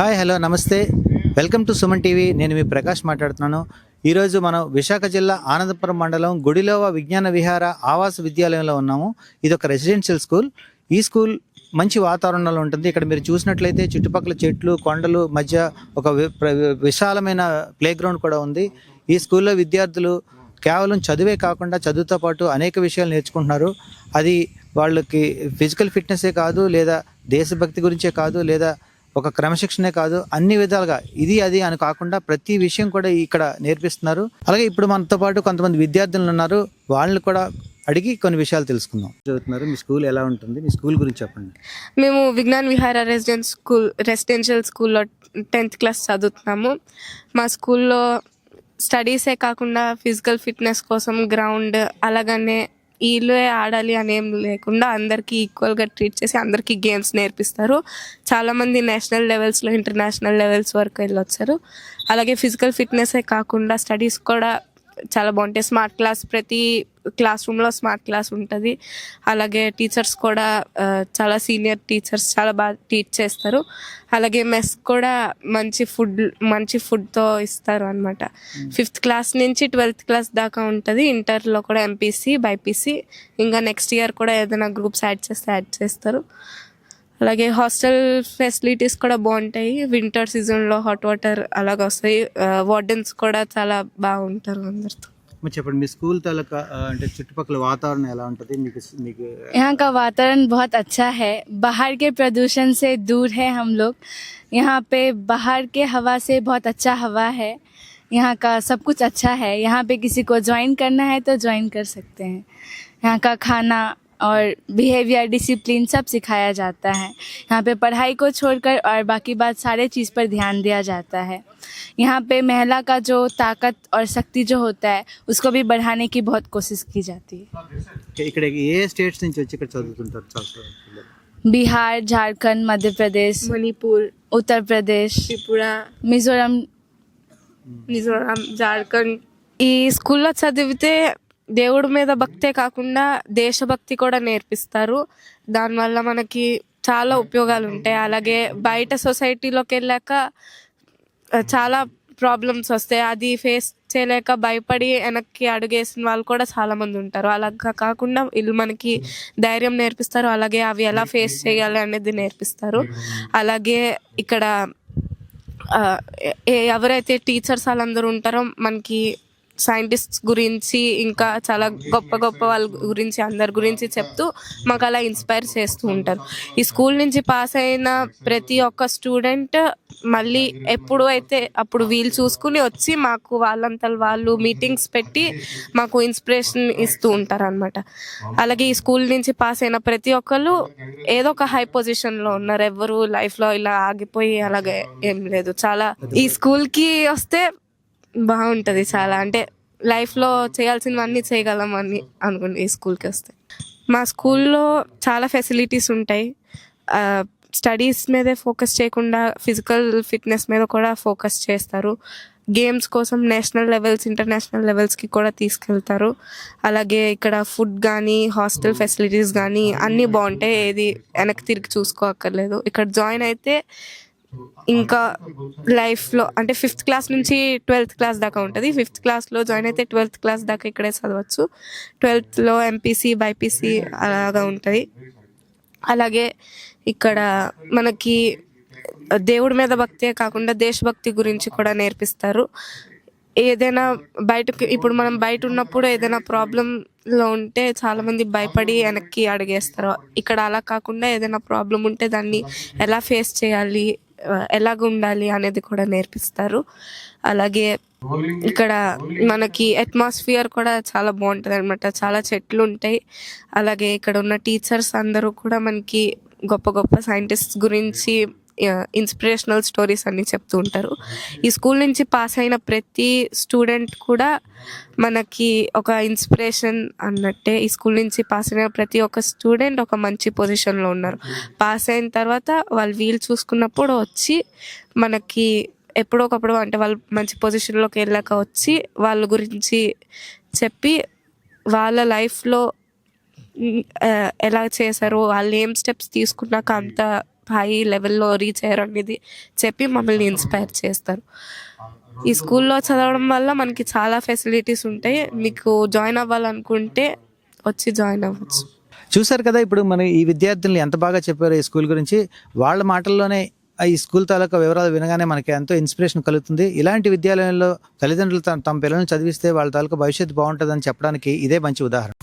Hi hello నమస్తే, welcome to Suman TV. నేను మీ ప్రకాష్ మాట్లాడుతున్నాను. ఈరోజు మనం విశాఖ జిల్లా ఆనందపురం మండలం గుడిలోవ విజ్ఞాన విహార ఆవాస విద్యాలయంలో ఉన్నాము. ఇది ఒక రెసిడెన్షియల్ స్కూల్. ఈ స్కూల్ మంచి వాతావరణంలో ఉంటుంది. ఇక్కడ మీరు చూసినట్లయితే చుట్టుపక్కల చెట్లు, కొండలు మధ్య ఒక విశాలమైన ప్లే గ్రౌండ్ కూడా ఉంది. ఈ స్కూల్లో విద్యార్థులు కేవలం చదువే కాకుండా చదువుతో పాటు అనేక విషయాలు నేర్చుకుంటున్నారు. అది వాళ్ళకి ఫిజికల్ ఫిట్నెస్సే కాదు, లేదా దేశభక్తి గురించే కాదు, లేదా ఒక క్రమశిక్షణే కాదు, అన్ని విధాలుగా ఇది అది అని కాకుండా ప్రతి విషయం కూడా ఇక్కడ నేర్పిస్తున్నారు. అలాగే ఇప్పుడు మనతో పాటు కొంతమంది విద్యార్థులు ఉన్నారు. వాళ్ళని కూడా అడిగి కొన్ని విషయాలు తెలుసుకుందాం. చదువుతున్నారు, మీ స్కూల్ ఎలా ఉంటుంది? మీ స్కూల్ గురించి చెప్పండి. మేము విజ్ఞాన్ విహార రెసిడెన్షియల్ స్కూల్లో 10th క్లాస్ చదువుతున్నాము. మా స్కూల్లో స్టడీసే కాకుండా ఫిజికల్ ఫిట్నెస్ కోసం గ్రౌండ్, అలాగనే వీళ్ళే ఆడాలి అనేం లేకుండా అందరికీ ఈక్వల్గా ట్రీట్ చేసి అందరికీ గేమ్స్ నేర్పిస్తారు. చాలామంది నేషనల్ లెవెల్స్లో, ఇంటర్నేషనల్ లెవెల్స్ వరకు వెళ్ళొచ్చారు. అలాగే ఫిజికల్ ఫిట్నెస్సే కాకుండా స్టడీస్ కూడా చాలా బాగుంటాయి. స్మార్ట్ క్లాస్, ప్రతి క్లాస్ రూమ్లో స్మార్ట్ క్లాస్ ఉంటుంది. అలాగే టీచర్స్ కూడా చాలా సీనియర్ టీచర్స్ చాలా బాగా టీచ్ చేస్తారు. అలాగే మెస్ కూడా మంచి ఫుడ్తో ఇస్తారు అనమాట. 5th క్లాస్ నుంచి 12th క్లాస్ దాకా ఉంటుంది. ఇంటర్లో కూడా ఎంపీసీ, బైపీసీ, ఇంకా నెక్స్ట్ ఇయర్ కూడా ఏదైనా గ్రూప్స్ యాడ్ చేస్తారు. అలాగే హాస్టల్ ఫెసిలిటీస్ కూడా బాగుంటాయి. వింటర్ సీజన్లో హాట్ వాటర్ అలాగ వస్తాయి. వార్డెన్స్ కూడా చాలా బాగుంటారు అందరితో. చెప్పండి, మీ స్కూల్ తాలూకా అంటే చుట్టుపక్కల వాతావరణం ఎలా ఉంటుంది? మీకు यहाँ का वातावरण बहुत अच्छा है. बाहर के प्रदूषण से दूर है हम लोग. यहाँ पे बाहर के हवा से बहुत अच्छा हवा है. यहाँ का सब कुछ अच्छा है. यहाँ पे किसी को ज्वाइन करना है तो ज्वाइन कर सकते हैं. यहाँ का खाना और बिहेवियर, डिसिप्लिन सब सिखाया जाता है. यहाँ पे पढ़ाई को छोड़कर और बाकी बात सारे चीज़ पर ध्यान दिया जाता है. यहाँ पे महिला का जो ताकत और शक्ति जो होता है उसको भी बढ़ाने की बहुत कोशिश की जाती है. ఇక్కడ ఏ స్టేట్స్ నుంచి వచ్చి ఇక్కడ చదువుతుంటారు? बिहार, झारखंड, मध्य प्रदेश, మణిపూర్, उत्तर प्रदेश, త్రిపుర, मिजोरम. జార్ఖండ్. ఈ స్కూల్లో చదివితే దేవుడి మీద భక్తే కాకుండా దేశభక్తి కూడా నేర్పిస్తారు. దానివల్ల మనకి చాలా ఉపయోగాలు ఉంటాయి. అలాగే బయట సొసైటీలోకి వెళ్ళాక చాలా ప్రాబ్లమ్స్ వస్తాయి. అది ఫేస్ చేయలేక భయపడి వెనక్కి అడుగేసిన వాళ్ళు కూడా చాలామంది ఉంటారు. అలాగా కాకుండా వీళ్ళు మనకి ధైర్యం నేర్పిస్తారు. అలాగే అవి ఎలా ఫేస్ చేయాలి అనేది నేర్పిస్తారు. అలాగే ఇక్కడ ఎవరైతే టీచర్స్ వాళ్ళందరూ ఉంటారో మనకి సైంటిస్ట్స్ గురించి, ఇంకా చాలా గొప్ప గొప్ప వాళ్ళ గురించి, అందరి గురించి చెప్తూ మాకు అలా ఇన్స్పైర్ చేస్తూ ఉంటారు. ఈ స్కూల్ నుంచి పాస్ అయిన ప్రతి ఒక్క స్టూడెంట్ మళ్ళీ ఎప్పుడు అయితే అప్పుడు వీళ్ళు చూసుకుని వచ్చి మాకు వాళ్ళంతా వాళ్ళు మీటింగ్స్ పెట్టి మాకు ఇన్స్పిరేషన్ ఇస్తూ ఉంటారు అనమాట. అలాగే ఈ స్కూల్ నుంచి పాస్ అయిన ప్రతి ఒక్కరు ఏదో ఒక హై పొజిషన్లో ఉన్నారు. ఎవరు లైఫ్లో ఇలా ఆగిపోయి అలాగే ఏం లేదు. చాలా ఈ స్కూల్కి వస్తే బాగుంటుంది. చాలా అంటే లైఫ్లో చేయాల్సినవన్నీ చేయగలం అని అనుకోండి ఈ స్కూల్కి వస్తే. మా స్కూల్లో చాలా ఫెసిలిటీస్ ఉంటాయి. స్టడీస్ మీదే ఫోకస్ చేయకుండా ఫిజికల్ ఫిట్నెస్ మీద కూడా ఫోకస్ చేస్తారు. గేమ్స్ కోసం నేషనల్ లెవెల్స్, ఇంటర్నేషనల్ లెవెల్స్కి కూడా తీసుకెళ్తారు. అలాగే ఇక్కడ ఫుడ్ కానీ, హాస్టల్ ఫెసిలిటీస్ కానీ అన్నీ బాగుంటాయి. ఏది వెనక్కి తిరిగి చూసుకోక్కర్లేదు. ఇక్కడ జాయిన్ అయితే ఇంకా లైఫ్లో అంటే 5th క్లాస్ నుంచి 12th క్లాస్ దాకా ఉంటుంది. 5th క్లాస్లో జాయిన్ అయితే 12th క్లాస్ దాకా ఇక్కడే చదవచ్చు. 12thలో ఎంపీసీ, బైపీసీ అలాగా ఉంటుంది. అలాగే ఇక్కడ మనకి దేవుడి మీద భక్తే కాకుండా దేశభక్తి గురించి కూడా నేర్పిస్తారు. ఏదైనా బయటకు ఇప్పుడు మనం బయట ఉన్నప్పుడు ఏదైనా ప్రాబ్లంలో ఉంటే చాలామంది భయపడి వెనక్కి అడిగేస్తారు. ఇక్కడ అలా కాకుండా ఏదైనా ప్రాబ్లం ఉంటే దాన్ని ఎలా ఫేస్ చేయాలి, ఎలాగ ఉండాలి అనేది కూడా నేర్పిస్తారు. అలాగే ఇక్కడ మనకి అట్మాస్ఫియర్ కూడా చాలా బాగుంటుంది అనమాట. చాలా చెట్లు ఉంటాయి. అలాగే ఇక్కడ ఉన్న టీచర్స్ అందరూ కూడా మనకి గొప్ప గొప్ప సైంటిస్ట్ గురించి ఇన్స్పిరేషనల్ స్టోరీస్ అన్నీ చెప్తూ ఉంటారు. ఈ స్కూల్ నుంచి పాస్ అయిన ప్రతి స్టూడెంట్ కూడా మనకి ఒక ఇన్స్పిరేషన్ అన్నట్టే. ఈ స్కూల్ నుంచి పాస్ అయిన ప్రతి ఒక్క స్టూడెంట్ ఒక మంచి పొజిషన్లో ఉన్నారు. పాస్ అయిన తర్వాత వాళ్ళు వీలు చూసుకున్నప్పుడు వచ్చి మనకి ఎప్పుడో ఒకప్పుడు అంటే వాళ్ళు మంచి పొజిషన్లోకి వెళ్ళాక వచ్చి వాళ్ళ గురించి చెప్పి వాళ్ళ లైఫ్లో ఎలా చేశారు, వాళ్ళు ఏం స్టెప్స్ తీసుకున్నాక అంత హై లెవెల్లో రీచ్ అయ్యారు అనేది చెప్పి మమ్మల్ని ఇన్స్పైర్ చేస్తారు. ఈ స్కూల్లో చదవడం వల్ల మనకి చాలా ఫెసిలిటీస్ ఉంటాయి. మీకు జాయిన్ అవ్వాలనుకుంటే వచ్చి జాయిన్ అవ్వచ్చు. చూశారు కదా, ఇప్పుడు మన ఈ విద్యార్థులు ఎంత బాగా చెప్పారు ఈ స్కూల్ గురించి. వాళ్ళ మాటల్లోనే ఈ స్కూల్ తాలూకా వివరాలు వినగానే మనకి ఎంతో ఇన్స్పిరేషన్ కలుగుతుంది. ఇలాంటి విద్యాలయంలో తల్లిదండ్రులు తమ పిల్లల్ని చదివిస్తే వాళ్ళ తాలూకా భవిష్యత్తు బాగుంటుందని చెప్పడానికి ఇదే మంచి ఉదాహరణ.